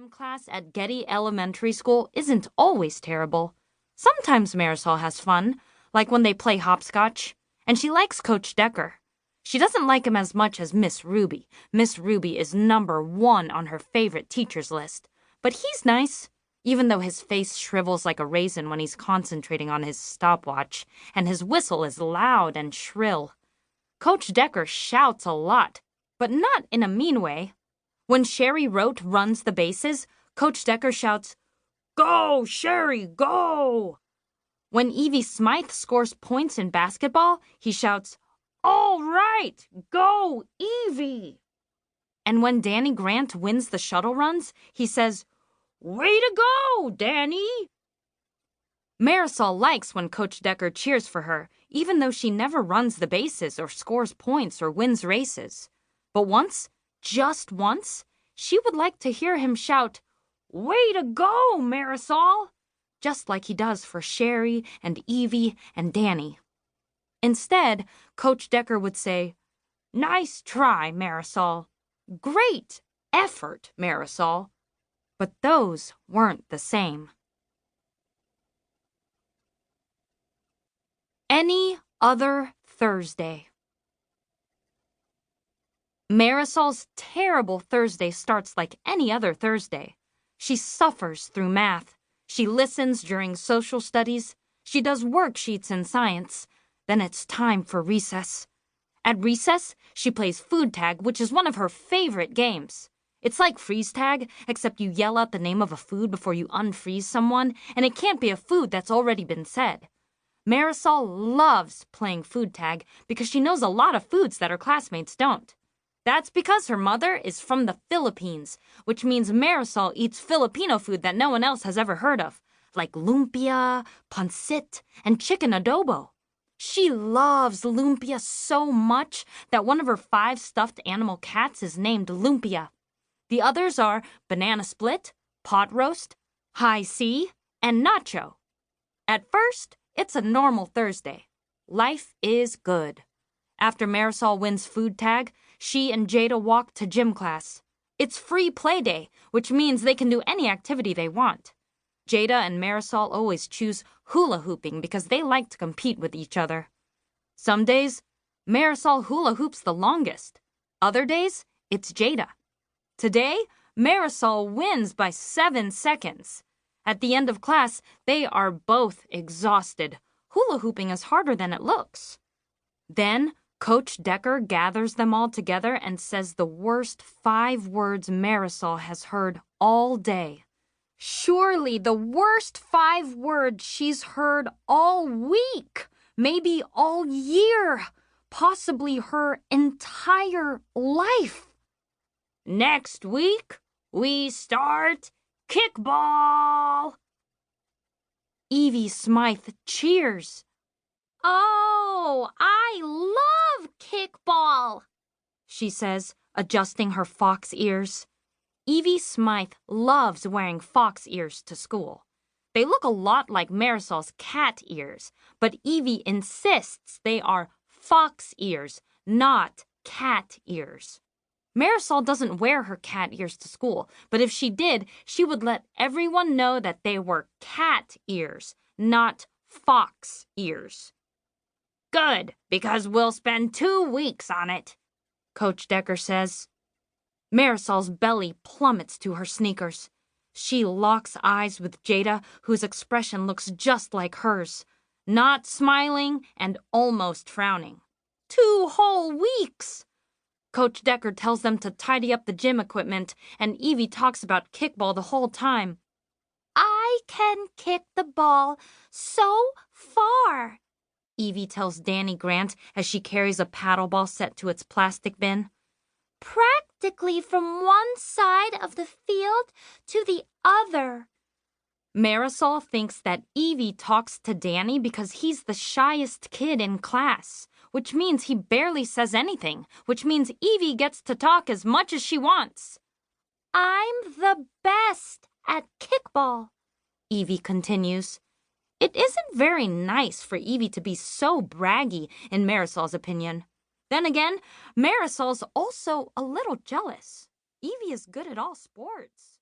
gym class at Getty Elementary School isn't always terrible. Sometimes Marisol has fun, like when they play hopscotch, and she likes Coach Decker. She doesn't like him as much as Miss Ruby. Miss Ruby is #1 on her favorite teachers list, but he's nice, even though his face shrivels like a raisin when he's concentrating on his stopwatch, and his whistle is loud and shrill. Coach Decker shouts a lot, but not in a mean way. When Sherry Rote runs the bases, Coach Decker shouts, "Go, Sherry, go!" When Evie Smythe scores points in basketball, he shouts, "All right, go, Evie!" And when Danny Grant wins the shuttle runs, he says, "Way to go, Danny!" Marisol likes when Coach Decker cheers for her, even though she never runs the bases or scores points or wins races. But once, just once, she would like to hear him shout, "Way to go, Marisol!" just like he does for Sherry and Evie and Danny. Instead, Coach Decker would say, "Nice try, Marisol. Great effort, Marisol." But those weren't the same. Any other Thursday. Marisol's terrible Thursday starts like any other Thursday. She suffers through math. She listens during social studies. She does worksheets in science. Then it's time for recess. At recess, she plays food tag, which is one of her favorite games. It's like freeze tag, except you yell out the name of a food before you unfreeze someone, and it can't be a food that's already been said. Marisol loves playing food tag because she knows a lot of foods that her classmates don't. That's because her mother is from the Philippines, which means Marisol eats Filipino food that no one else has ever heard of, like lumpia, pancit, and chicken adobo. She loves lumpia so much that one of her 5 stuffed animal cats is named Lumpia. The others are banana split, pot roast, high C, and nacho. At first, it's a normal Thursday. Life is good. After Marisol wins food tag, she and Jada walk to gym class. It's free play day, which means they can do any activity they want. Jada and Marisol always choose hula hooping because they like to compete with each other. Some days, Marisol hula hoops the longest. Other days, it's Jada. Today, Marisol wins by 7 seconds. At the end of class, they are both exhausted. Hula hooping is harder than it looks. Then, Coach Decker gathers them all together and says the worst 5 words Marisol has heard all day. Surely the worst 5 words she's heard all week, maybe all year, possibly her entire life. Next week, we start kickball. Evie Smythe cheers. "Oh, I love kickball," she says, adjusting her fox ears. Evie Smythe loves wearing fox ears to school. They look a lot like Marisol's cat ears, but Evie insists they are fox ears, not cat ears. Marisol doesn't wear her cat ears to school, but if she did, she would let everyone know that they were cat ears, not fox ears. "Good, because we'll spend 2 weeks on it," Coach Decker says. Marisol's belly plummets to her sneakers. She locks eyes with Jada, whose expression looks just like hers, not smiling and almost frowning. 2 whole weeks! Coach Decker tells them to tidy up the gym equipment, and Evie talks about kickball the whole time. "I can kick the ball so far," Evie tells Danny Grant as she carries a paddleball set to its plastic bin. "Practically from one side of the field to the other." Marisol thinks that Evie talks to Danny because he's the shyest kid in class, which means he barely says anything, which means Evie gets to talk as much as she wants. "I'm the best at kickball," Evie continues. It isn't very nice for Evie to be so braggy, in Marisol's opinion. Then again, Marisol's also a little jealous. Evie is good at all sports.